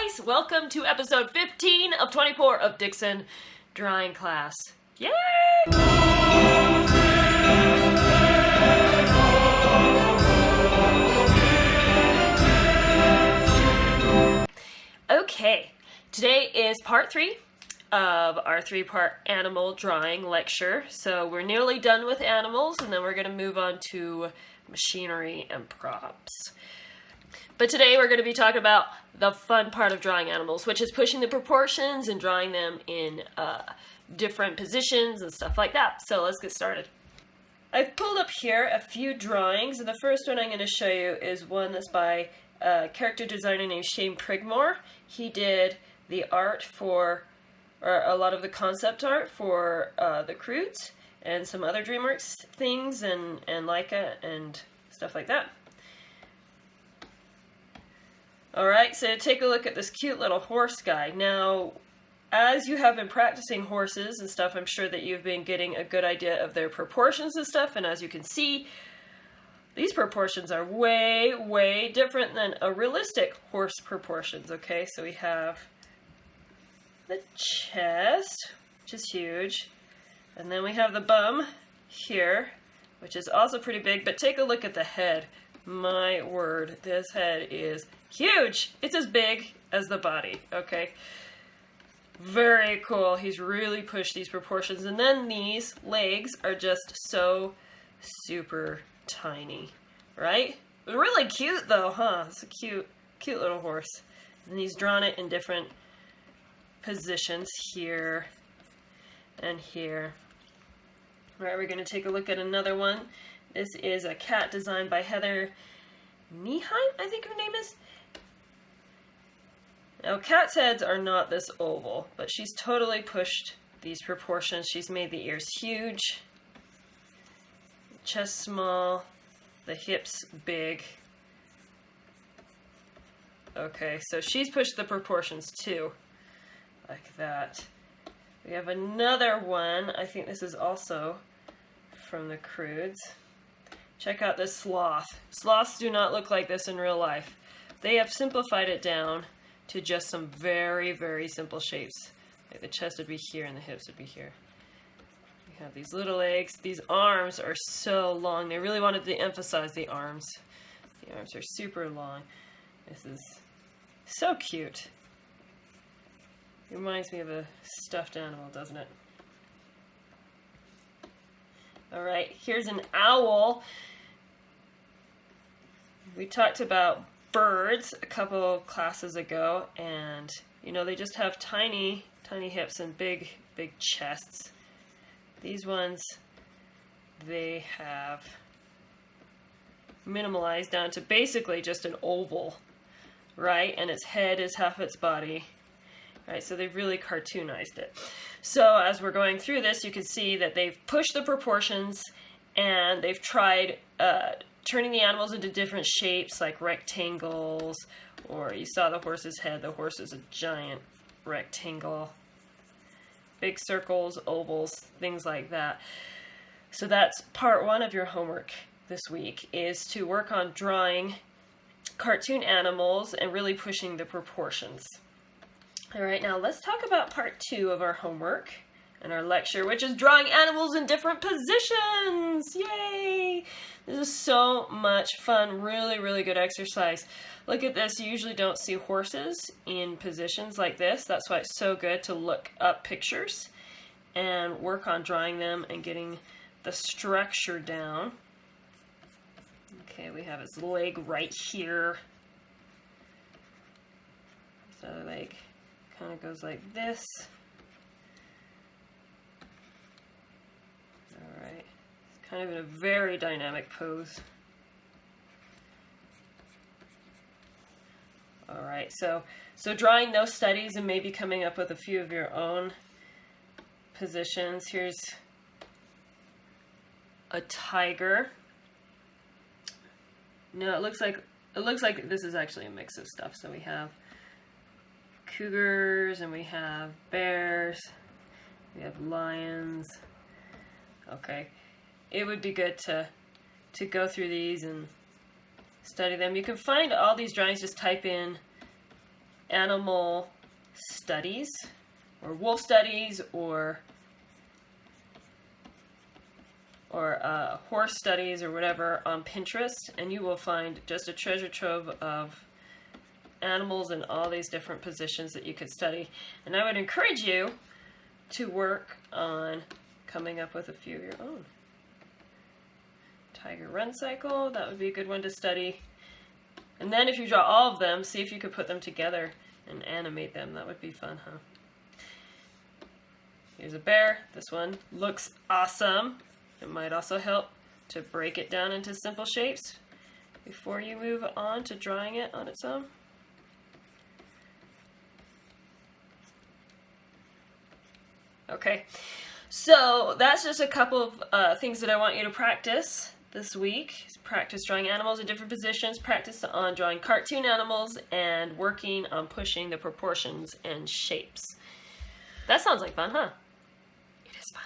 guys! Welcome to episode 15 of 24 of Dixon Drawing Class. Yay! Okay, today is part 3 of our 3-part animal drawing lecture. So we're nearly done with animals, and then we're going to move on to machinery and props. But today we're going to be talking about the fun part of drawing animals, which is pushing the proportions and drawing them in different positions and stuff like that. So let's get started. I've pulled up here a few drawings, and the first one I'm going to show you is one that's by a character designer named Shane Prigmore. He did the art for, or a lot of the concept art for the Croods and some other DreamWorks things and Leica and stuff like that. Alright, so take a look at this cute little horse guy. Now, as you have been practicing horses and stuff, I'm sure that you've been getting a good idea of their proportions and stuff, and as you can see, these proportions are way, way different than a realistic horse proportions, okay? So we have the chest, which is huge, and then we have the bum here, which is also pretty big, but take a look at the head. My word, this head is huge. It's as big as the body, okay? Very cool. He's really pushed these proportions. And then these legs are just so super tiny, right? Really cute though, huh? It's a cute little horse. And he's drawn it in different positions here and here. All right, we're going to take a look at another one. This is a cat designed by Heather Nieheim, I think her name is. Now, cats' heads are not this oval, but she's totally pushed these proportions. She's made the ears huge, chest small, the hips big. Okay, so she's pushed the proportions too, like that. We have another one. I think this is also from the Croods. Check out this sloth. Sloths do not look like this in real life. They have simplified it down to just some very, very simple shapes. Like the chest would be here and the hips would be here. We have these little legs. These arms are so long. They really wanted to emphasize the arms. The arms are super long. This is so cute. It reminds me of a stuffed animal, doesn't it? Alright, here's an owl. We talked about birds a couple classes ago, and you know, they just have tiny hips and big chests. These ones, they have minimalized down to basically just an oval, right? And its head is half its body. Right, so they've really cartoonized it. So as we're going through this, you can see that they've pushed the proportions and they've tried turning the animals into different shapes, like rectangles, or you saw the horse's head. The horse is a giant rectangle. Big circles, ovals, things like that. So that's part 1 of your homework this week, is to work on drawing cartoon animals and really pushing the proportions. Alright, now let's talk about part 2 of our homework and our lecture, which is drawing animals in different positions! Yay! This is so much fun. Really, really good exercise. Look at this. You usually don't see horses in positions like this. That's why it's so good to look up pictures and work on drawing them and getting the structure down. Okay, we have his leg right here. His other leg kind of goes like this. Alright, it's kind of in a very dynamic pose. Alright, so drawing those studies and maybe coming up with a few of your own positions. Here's a tiger. No, it looks like this is actually a mix of stuff. So we have cougars and we have bears, we have lions. Okay, it would be good to go through these and study them. You can find all these drawings, just type in animal studies or wolf studies or horse studies or whatever on Pinterest, and you will find just a treasure trove of animals in all these different positions that you could study. And I would encourage you to work on coming up with a few of your own. Tiger run cycle, that would be a good one to study. And then if you draw all of them, see if you could put them together and animate them. That would be fun, huh? Here's a bear. This one looks awesome. It might also help to break it down into simple shapes before you move on to drawing it on its own. Okay, so that's just a couple of things that I want you to practice this week. Practice drawing animals in different positions, practice on drawing cartoon animals, and working on pushing the proportions and shapes. That sounds like fun, huh? It is fun.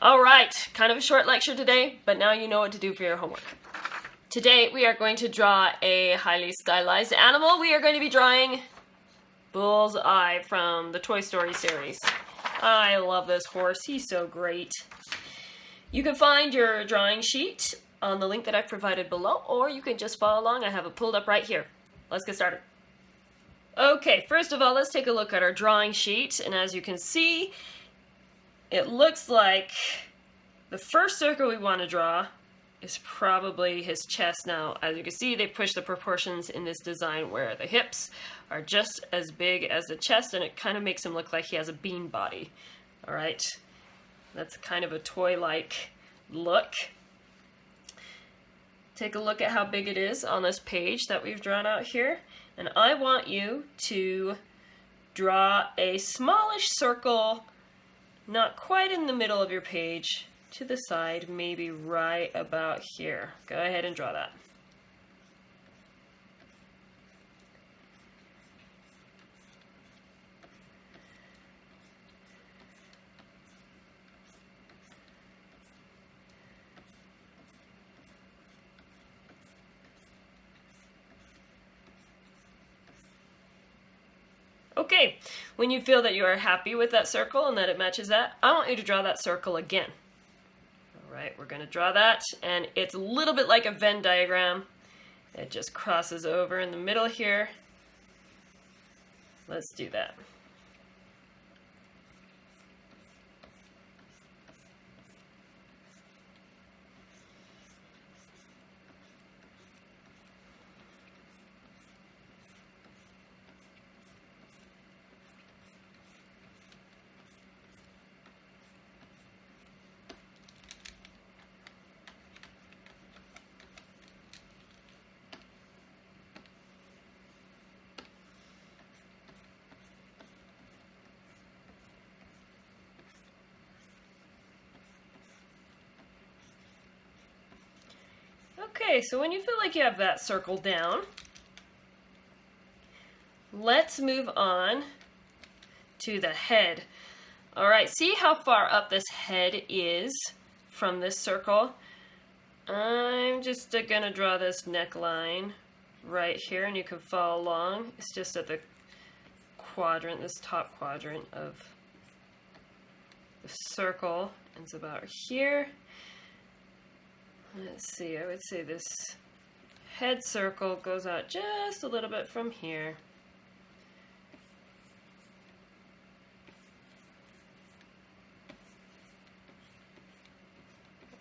All right, kind of a short lecture today, but now you know what to do for your homework. Today we are going to draw a highly stylized animal. We are going to be drawing Bullseye from the Toy Story series. I love this horse. He's so great. You can find your drawing sheet on the link that I've provided below, or you can just follow along. I have it pulled up right here. Let's get started. Okay, first of all, let's take a look at our drawing sheet. And as you can see, it looks like the first circle we want to draw is probably his chest. Now, as you can see, they push the proportions in this design where the hips are just as big as the chest, and it kind of makes him look like he has a bean body. All right, that's kind of a toy-like look. Take a look at how big it is on this page that we've drawn out here, and I want you to draw a smallish circle, not quite in the middle of your page, to the side, maybe right about here. Go ahead and draw that. Okay, when you feel that you are happy with that circle and that it matches that, I want you to draw that circle again. All right, we're going to draw that, and it's a little bit like a Venn diagram. It just crosses over in the middle here. Let's do that. Okay, so when you feel like you have that circle down, let's move on to the head. All right, see how far up this head is from this circle? I'm just gonna draw this neckline right here, and you can follow along. It's just at the quadrant, this top quadrant of the circle. It's about here. Let's see, I would say this head circle goes out just a little bit from here.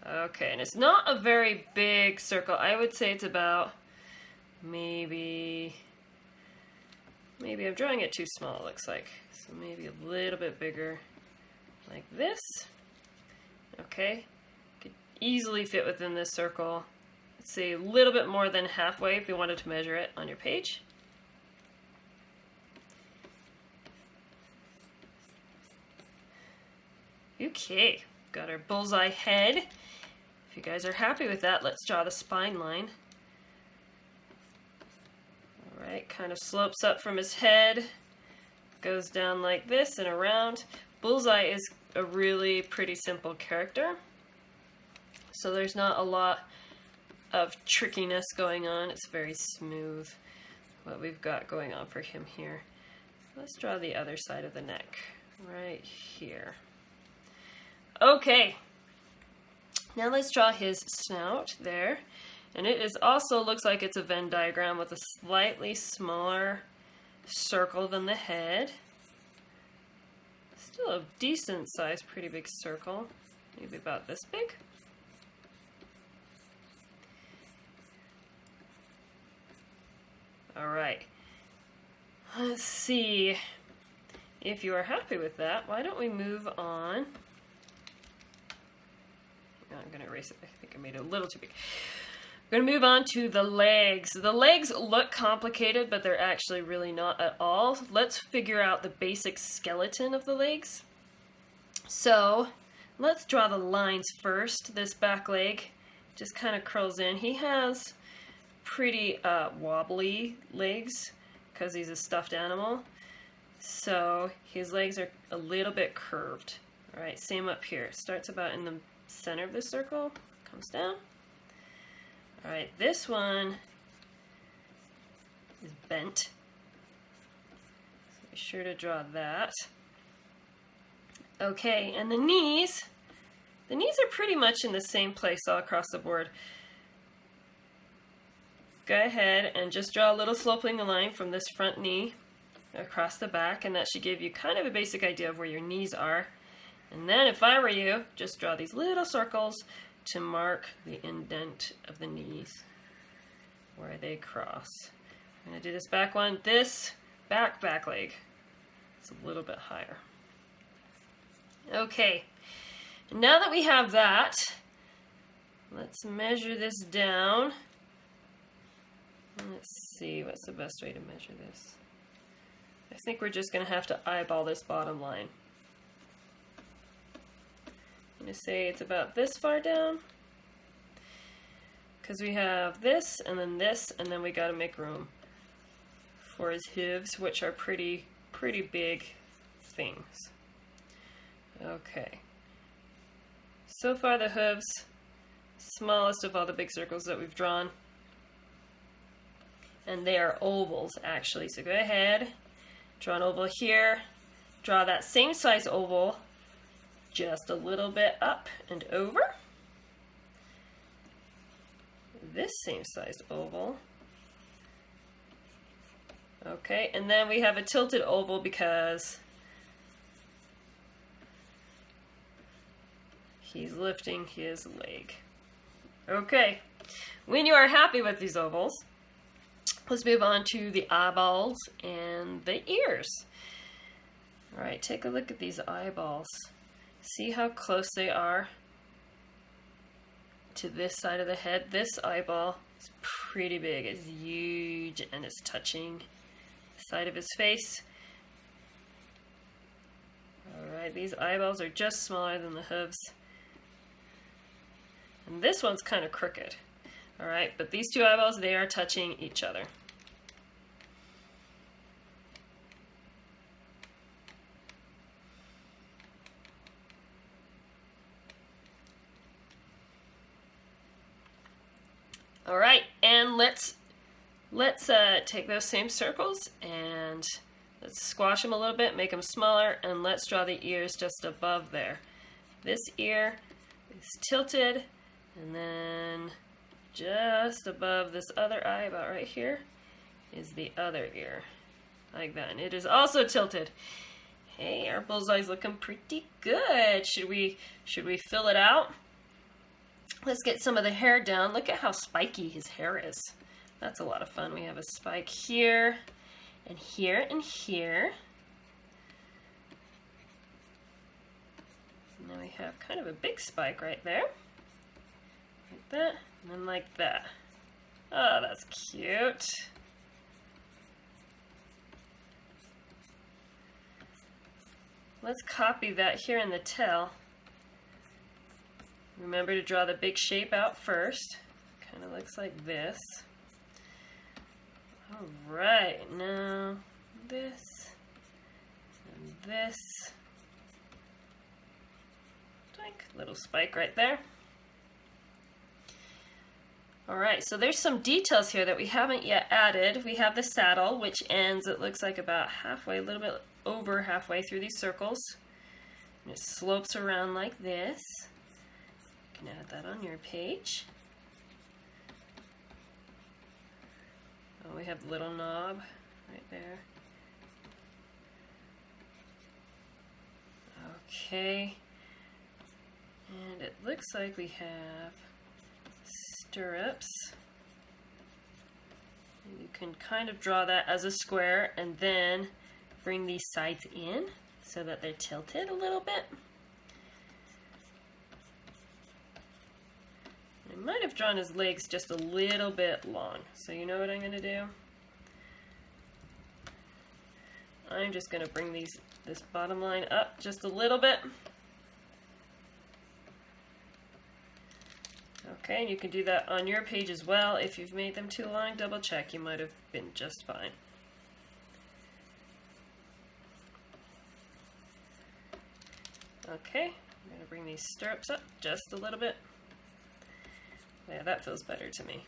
Okay, and it's not a very big circle. I would say it's about maybe I'm drawing it too small, it looks like. So maybe a little bit bigger like this. Okay. Easily fit within this circle. Let's say a little bit more than halfway if you wanted to measure it on your page. Okay, got our bullseye head. If you guys are happy with that, let's draw the spine line. All right, kind of slopes up from his head, goes down like this and around. Bullseye is a really pretty simple character. So there's not a lot of trickiness going on. It's very smooth what we've got going on for him here. Let's draw the other side of the neck right here. Okay, now let's draw his snout there. And it is also looks like it's a Venn diagram with a slightly smaller circle than the head. Still a decent size, pretty big circle. Maybe about this big. All right. Let's see if you are happy with that. Why don't we move on? I'm going to erase it. I think I made it a little too big. We're going to move on to the legs. The legs look complicated, but they're actually really not at all. Let's figure out the basic skeleton of the legs. So let's draw the lines first. This back leg just kind of curls in. He has pretty wobbly legs because he's a stuffed animal. So his legs are a little bit curved. All right, same up here. Starts about in the center of the circle, comes down. All right, this one is bent. So be sure to draw that. Okay, and the knees are pretty much in the same place all across the board. Go ahead and just draw a little sloping line from this front knee across the back, and that should give you kind of a basic idea of where your knees are. And then if I were you, just draw these little circles to mark the indent of the knees where they cross. I'm going to do this back one. This back leg is a little bit higher. Okay, now that we have that, let's measure this down. Let's see, what's the best way to measure this? I think we're just going to have to eyeball this bottom line. I'm going to say it's about this far down, because we have this, and then we got to make room for his hooves, which are pretty big things. Okay. So far the hooves, smallest of all the big circles that we've drawn. And they are ovals, actually. So go ahead, draw an oval here, draw that same size oval just a little bit up and over. This same sized oval. Okay, and then we have a tilted oval because he's lifting his leg. Okay, when you are happy with these ovals, let's move on to the eyeballs and the ears. All right, take a look at these eyeballs. See how close they are to this side of the head. This eyeball is pretty big. It's huge, and it's touching the side of his face. All right, these eyeballs are just smaller than the hooves. And this one's kind of crooked. All right, but these two eyeballs, they are touching each other. All right, and let's take those same circles and let's squash them a little bit, make them smaller, and let's draw the ears just above there. This ear is tilted, and then just above this other eye, about right here, is the other ear, like that. And it is also tilted. Hey, our bullseye's looking pretty good. Should we fill it out? Let's get some of the hair down. Look at how spiky his hair is. That's a lot of fun. We have a spike here, and here, and here. And then we have kind of a big spike right there. Like that, and then like that. Oh, that's cute. Let's copy that here in the tail. Remember to draw the big shape out first. Kind of looks like this. All right, now this and this. Like little spike right there. Alright, so there's some details here that we haven't yet added. We have the saddle, which ends, it looks like about halfway, a little bit over halfway through these circles. And it slopes around like this. You can add that on your page. Oh, we have the little knob right there. Okay. And it looks like we have stirrups. And you can kind of draw that as a square and then bring these sides in so that they're tilted a little bit. I might have drawn his legs just a little bit long. So you know what I'm going to do? I'm just going to bring this bottom line up just a little bit. Okay, and you can do that on your page as well. If you've made them too long, double check. You might have been just fine. Okay, I'm going to bring these stirrups up just a little bit. Yeah, that feels better to me.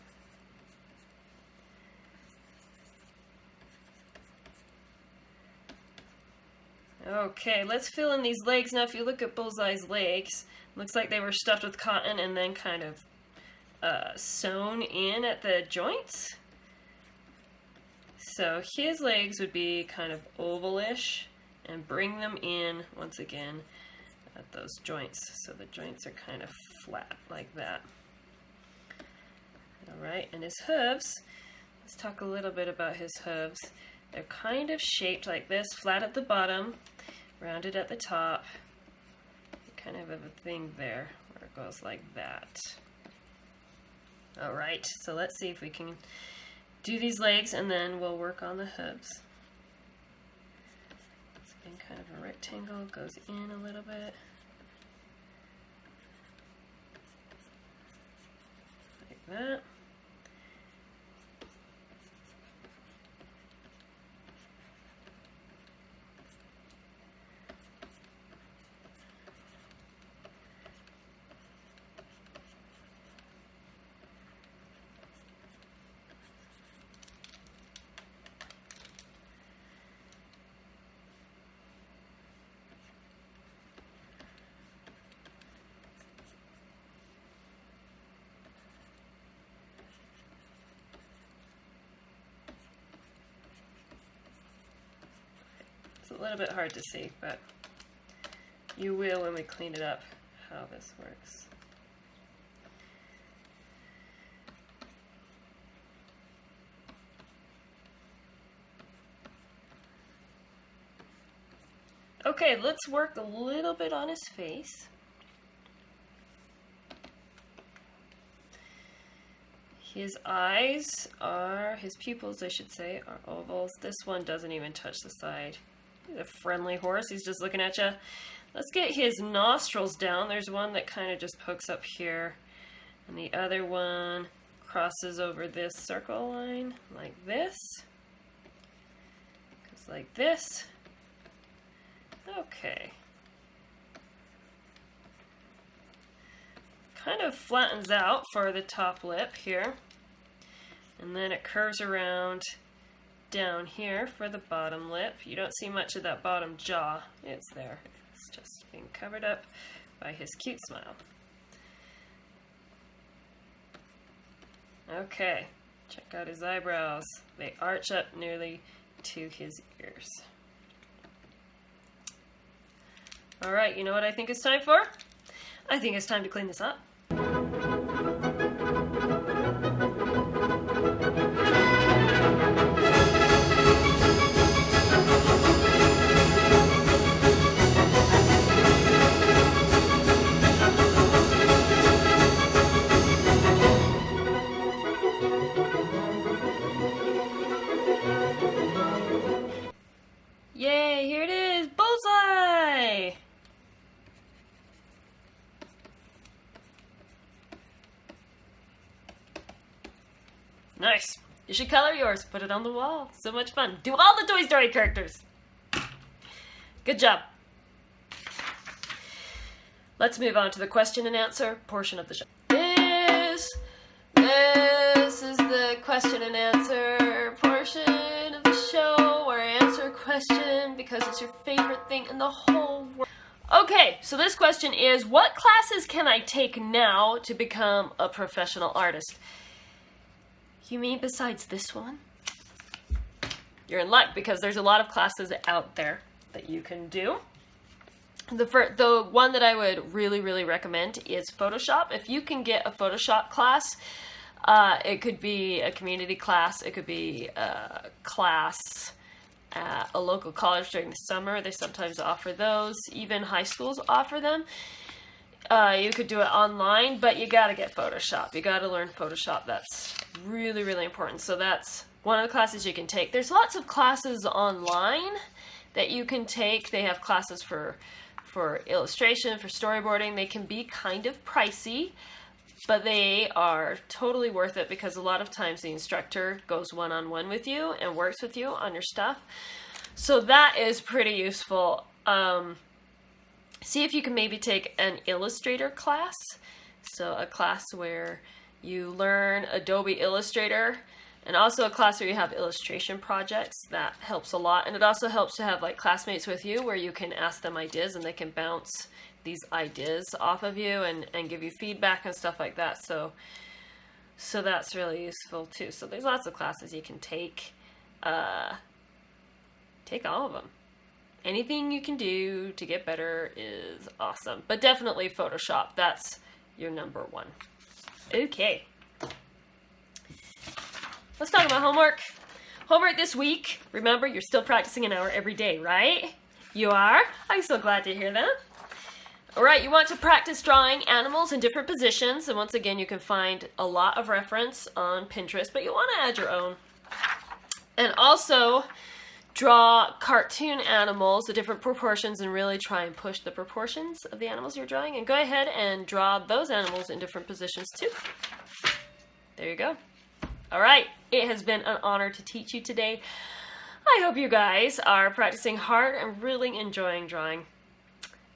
Okay, let's fill in these legs. Now, if you look at Bullseye's legs, looks like they were stuffed with cotton and then kind of sewn in at the joints. So his legs would be kind of ovalish and bring them in once again at those joints. So the joints are kind of flat like that. Alright, and his hooves, let's talk a little bit about his hooves. They're kind of shaped like this, flat at the bottom, rounded at the top. Kind of have a thing there where it goes like that. Alright, so let's see if we can do these legs and then we'll work on the hooves. So again, kind of a rectangle, goes in a little bit. Like that. It's a little bit hard to see, but you will when we clean it up how this works. Okay, let's work a little bit on his face. His eyes are, his pupils I should say, are ovals. This one doesn't even touch the side. He's a friendly horse, he's just looking at you. Let's get his nostrils down. There's one that kind of just pokes up here, and the other one crosses over this circle line like this. Goes like this. Okay. Kind of flattens out for the top lip here. And then it curves around down here for the bottom lip. You don't see much of that bottom jaw. It's there. It's just being covered up by his cute smile. Okay, check out his eyebrows. They arch up nearly to his ears. Alright, you know what I think it's time for? I think it's time to clean this up. Yay, here it is, Bullseye! Nice. You should color yours, put it on the wall. So much fun. Do all the Toy Story characters. Good job. Let's move on to the question and answer portion of the show. Is question and answer portion of the show where I answer a question because it's your favorite thing in the whole world. Okay, so this question is, what classes can I take now to become a professional artist? You mean besides this one? You're in luck because there's a lot of classes out there that you can do. The one that I would really recommend is Photoshop. If you can get a Photoshop class, it could be a community class, it could be a class at a local college during the summer. They sometimes offer those. Even high schools offer them. You could do it online, but you gotta get Photoshop. You gotta learn Photoshop. That's really important. So that's one of the classes you can take. There's lots of classes online that you can take. They have classes for illustration, for storyboarding. They can be kind of pricey, but they are totally worth it because a lot of times the instructor goes one-on-one with you and works with you on your stuff. So that is pretty useful. See if you can maybe take an Illustrator class. So a class where you learn Adobe Illustrator, and also a class where you have illustration projects. That helps a lot. And it also helps to have like classmates with you where you can ask them ideas and they can bounce these ideas off of you and give you feedback and stuff like that. So that's really useful too. So there's lots of classes you can take. Take all of them. Anything you can do to get better is awesome. But definitely Photoshop. That's your number one. Okay. Let's talk about homework. Homework this week. Remember, you're still practicing an hour every day, right? You are? I'm so glad to hear that. All right, you want to practice drawing animals in different positions. And once again, you can find a lot of reference on Pinterest, but you want to add your own. And also draw cartoon animals of different proportions and really try and push the proportions of the animals you're drawing. And go ahead and draw those animals in different positions too. There you go. All right, it has been an honor to teach you today. I hope you guys are practicing hard and really enjoying drawing.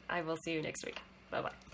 I will see you next week. Bye-bye.